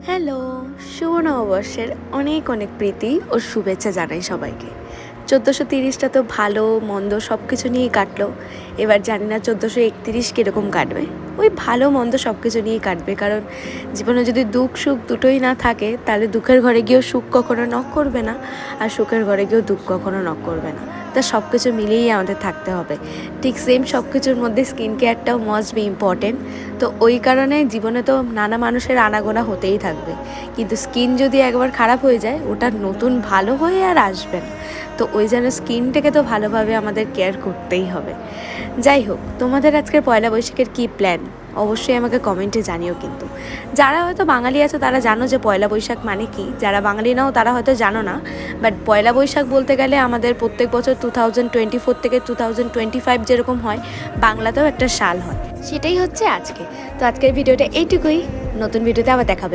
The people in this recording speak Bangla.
হ্যালো, শুভ নববর্ষের অনেক অনেক প্রীতি ও শুভেচ্ছা জানাই সবাইকে। 1430টা তো ভালো মন্দ সব কিছু নিয়েই কাটলো। এবার জানি না 1431 কীরকম কাটবে। ওই ভালো মন্দ সব কিছু নিয়েই কাটবে, কারণ জীবনে যদি দুঃখ সুখ দুটোই না থাকে তাহলে দুঃখের ঘরে গিয়েও সুখ কখনো নক করবে না, আর সুখের ঘরে গিয়েও দুঃখ কখনো নক করবে না। তা সব কিছু মিলিয়েই আমাদের থাকতে হবে। ঠিক সেম সব কিছুর মধ্যে স্কিন কেয়ারটাও মাস্ট বি ইম্পর্টেন্ট। তো ওই কারণে জীবনে তো নানা মানুষের আনাগোনা হতেই থাকবে, কিন্তু স্কিন যদি একবার খারাপ হয়ে যায় ওটা নতুন ভালো হয়ে আর আসবে না। তো ওই জন্য স্কিনটাকে তো ভালোভাবে আমাদের কেয়ার করতেই হবে। যাই হোক, তোমাদের আজকের পয়লা বৈশাখের কী প্ল্যান অবশ্যই আমাকে কমেন্টে জানিও। কিন্তু যারা হয়তো বাঙালি আছো তারা জানো যে পয়লা বৈশাখ মানে কি, যারা বাঙালি নাও তারা হয়তো জানো না। বাট পয়লা বৈশাখ বলতে গেলে আমাদের প্রত্যেক বছর 2024 থেকে 2025 যেরকম হয়, বাংলাতেও একটা সাল হয়, সেটাই হচ্ছে আজকে। তো আজকের ভিডিওটা এইটুকুই, নতুন ভিডিওতে আবার দেখা হবে।